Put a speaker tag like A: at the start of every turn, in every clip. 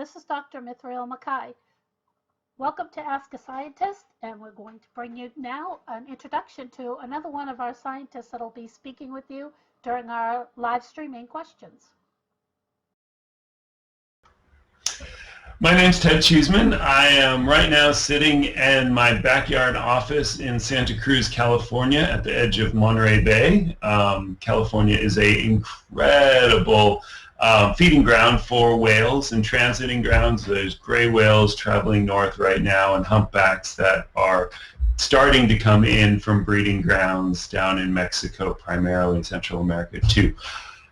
A: This is Dr. Mithrael Mackay. Welcome to Ask a Scientist, and we're going to bring you now an introduction to another one of our scientists that will be speaking with you during our live streaming questions.
B: My name's Ted Chusman. I am right now sitting in my backyard office in Santa Cruz, California, at the edge of Monterey Bay. California is an incredible feeding ground for whales and transiting grounds. There's gray whales traveling north right now and humpbacks that are starting to come in from breeding grounds down in Mexico, primarily Central America too.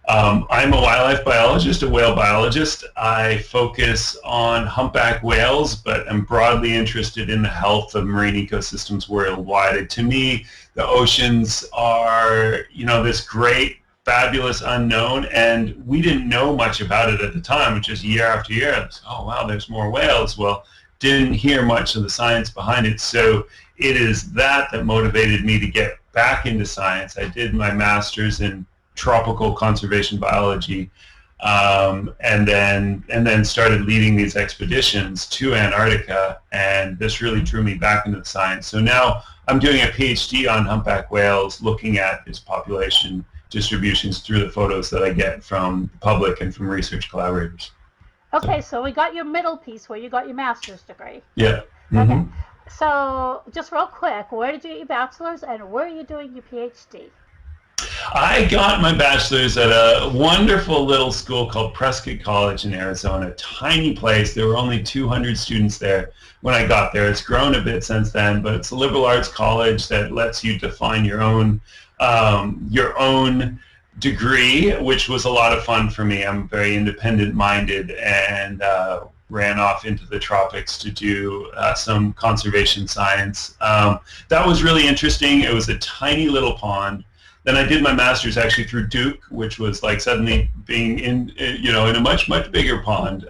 B: I'm a wildlife biologist, a whale biologist. I focus on humpback whales, but I'm broadly interested in the health of marine ecosystems worldwide. To me, the oceans are, this great, fabulous unknown, and we didn't know much about it at the time, which is year after year. Was, oh wow, there's more whales. Well, didn't hear much of the science behind it. So it is that motivated me to get back into science. I did my master's in tropical conservation biology, and then started leading these expeditions to Antarctica, and this really drew me back into the science. So now I'm doing a PhD on humpback whales, looking at its population distributions through the photos that I get from the public and from research collaborators.
A: Okay, so we got your middle piece where you got your master's degree.
B: Yeah.
A: Mm-hmm. Okay. So just real quick, where did you get your bachelor's and where are you doing your PhD?
B: I got my bachelor's at a wonderful little school called Prescott College in Arizona, a tiny place. There were only 200 students there when I got there. It's grown a bit since then, but it's a liberal arts college that lets you define your own degree, which was a lot of fun for me. I'm very independent-minded and ran off into the tropics to do some conservation science. That was really interesting. It was a tiny little pond. Then I did my master's actually through Duke, which was like suddenly being in a much bigger pond.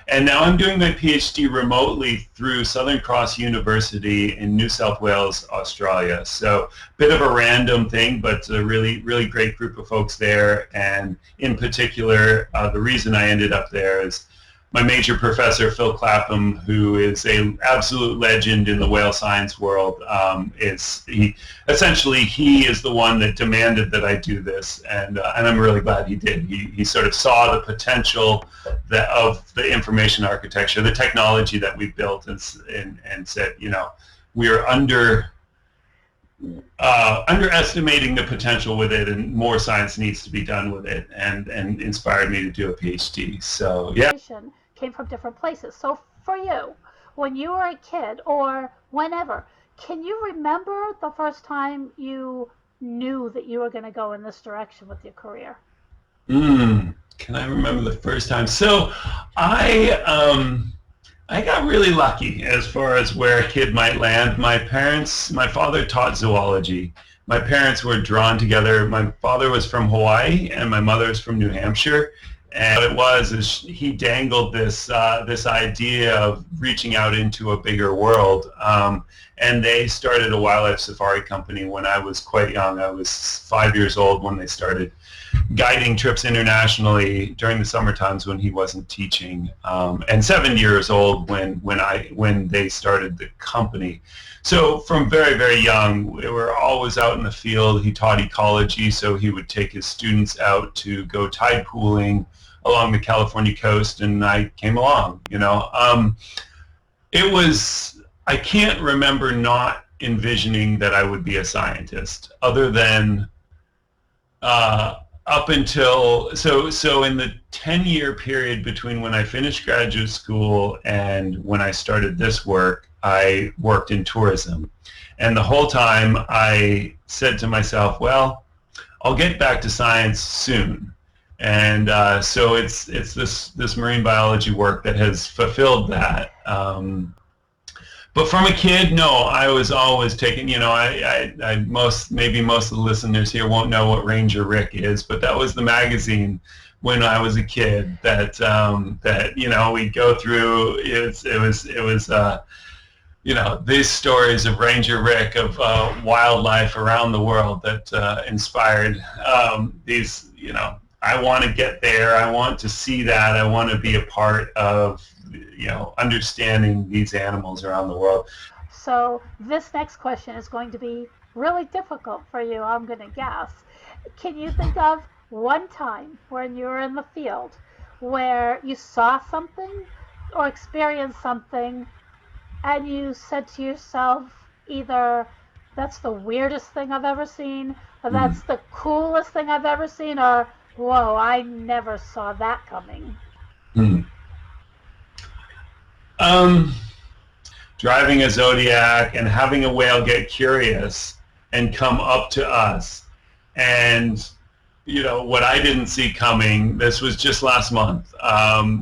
B: And now I'm doing my PhD remotely through Southern Cross University in New South Wales, Australia. So a bit of a random thing, but a really great group of folks there. And in particular, the reason I ended up there is my major professor, Phil Clapham, who is an absolute legend in the whale science world, he is the one that demanded that I do this, and I'm really glad he did. He sort of saw the potential of the information architecture, the technology that we built, and said, we are underestimating the potential with it, and more science needs to be done with it, and inspired me to do a PhD. So yeah.
A: Came from different places. So for you, when you were a kid or whenever, can you remember the first time you knew that you were going to go in this direction with your career?
B: Can I remember the first time? So I got really lucky as far as where a kid might land. My father taught zoology. My parents were drawn together. My father was from Hawaii and my mother is from New Hampshire. And what it was is he dangled this idea of reaching out into a bigger world. And they started a wildlife safari company when I was quite young. I was 5 years old when they started guiding trips internationally during the summer times when he wasn't teaching, and 7 years old when they started the company. So from very young, we were always out in the field. He taught ecology, so he would take his students out to go tide pooling along the California coast, and I came along. I can't remember not envisioning that I would be a scientist, other than up until so in the 10-year period between when I finished graduate school and when I started this work, I worked in tourism. And the whole time I said to myself, well, I'll get back to science soon. And so it's this marine biology work that has fulfilled that. But from a kid, no, I was always taking, maybe most of the listeners here won't know what Ranger Rick is, but that was the magazine when I was a kid that we'd go through. It was these stories of Ranger Rick, of wildlife around the world that inspired these, I want to get there. I want to see that. I want to be a part of, understanding these animals around the world.
A: So this next question is going to be really difficult for you, I'm going to guess. Can you think of one time when you were in the field where you saw something or experienced something and you said to yourself either that's the weirdest thing I've ever seen, or that's the coolest thing I've ever seen, or whoa, I never saw that coming?
B: Driving a Zodiac and having a whale get curious and come up to us. And, what I didn't see coming, this was just last month.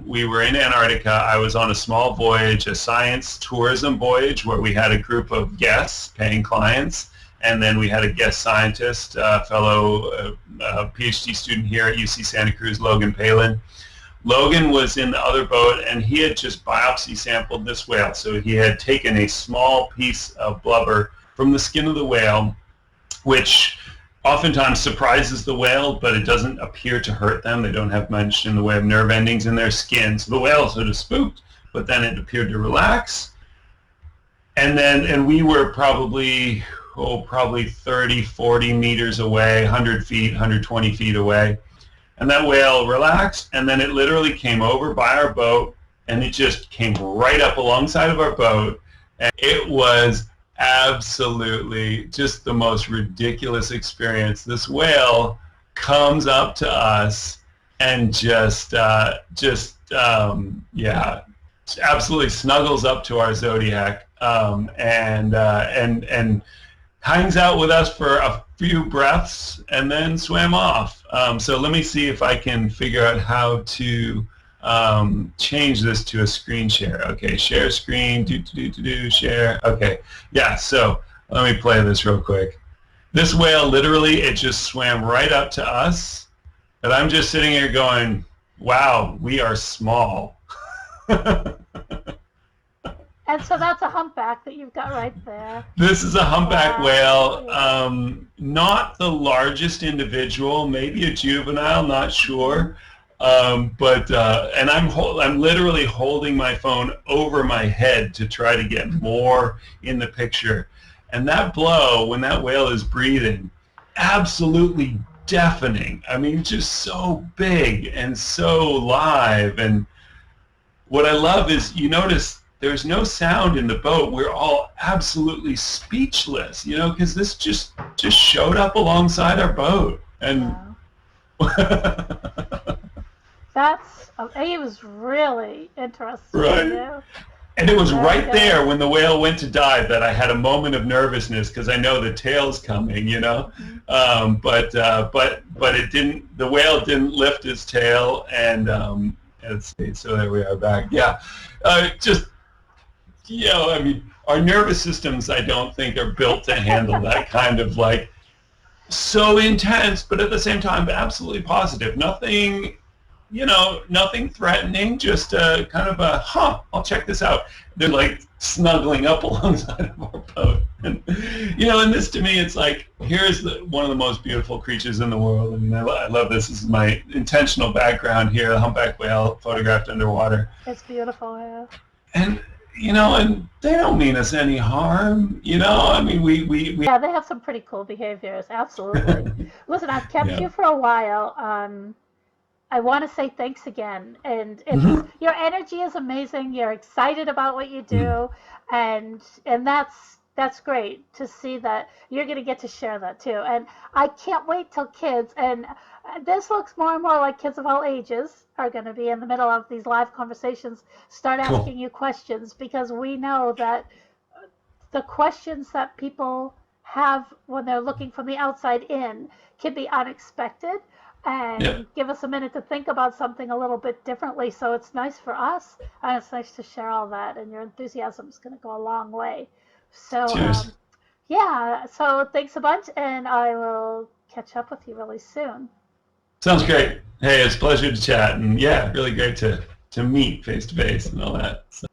B: We were in Antarctica. I was on a small voyage, a science tourism voyage, where we had a group of guests, paying clients, and then we had a guest scientist, fellow PhD student here at UC Santa Cruz, Logan Palin. Logan was in the other boat, and he had just biopsy sampled this whale. So he had taken a small piece of blubber from the skin of the whale, which oftentimes surprises the whale, but it doesn't appear to hurt them. They don't have much in the way of nerve endings in their skin. So the whale sort of spooked, but then it appeared to relax. And we were probably 30, 40 meters away, 100 feet, 120 feet away. And that whale relaxed, and then it literally came over by our boat, and it just came right up alongside of our boat. And it was absolutely just the most ridiculous experience. This whale comes up to us and absolutely snuggles up to our Zodiac, and hangs out with us for a few breaths and then swam off. So let me see if I can figure out how to change this to a screen share. Okay, share screen, share. Okay, yeah, so let me play this real quick. This whale, literally, it just swam right up to us, and I'm just sitting here going, wow, we are small.
A: And so that's a humpback that you've got right there.
B: This is a humpback whale, not the largest individual, maybe a juvenile, not sure. And I'm literally holding my phone over my head to try to get more in the picture. And that blow, when that whale is breathing, absolutely deafening. I mean, just so big and so live. And what I love is, you notice, there's no sound in the boat. We're all absolutely speechless, because this just showed up alongside our boat. And
A: it was really interesting.
B: Right. And it was right there when the whale went to dive that I had a moment of nervousness, because I know the tail's coming, but it didn't. The whale didn't lift his tail, and let's see. So there we are back. Yeah, I mean, our nervous systems, I don't think, are built to handle that kind of, so intense, but at the same time, absolutely positive. Nothing, nothing threatening, just kind of I'll check this out. They're, snuggling up alongside of our boat. And, and this, to me, it's here's one of the most beautiful creatures in the world. I mean, I love this. This is my intentional background here, the humpback whale photographed underwater.
A: It's beautiful, yeah.
B: And and they don't mean us any harm, I mean, we
A: Yeah, they have some pretty cool behaviors, absolutely. Listen, I've kept you for a while. I want to say thanks again. And your energy is amazing. You're excited about what you do, and that's great to see that you're going to get to share that too. And I can't wait till kids, and this looks more and more like kids of all ages are going to be in the middle of these live conversations, start asking you questions, because we know that the questions that people have when they're looking from the outside in can be unexpected and give us a minute to think about something a little bit differently. So it's nice for us, and it's nice to share all that, and your enthusiasm is going to go a long way. So so thanks a bunch, and I will catch up with you really soon.
B: Sounds great. Hey, it's a pleasure to chat, and really great to meet face to face and all that. So.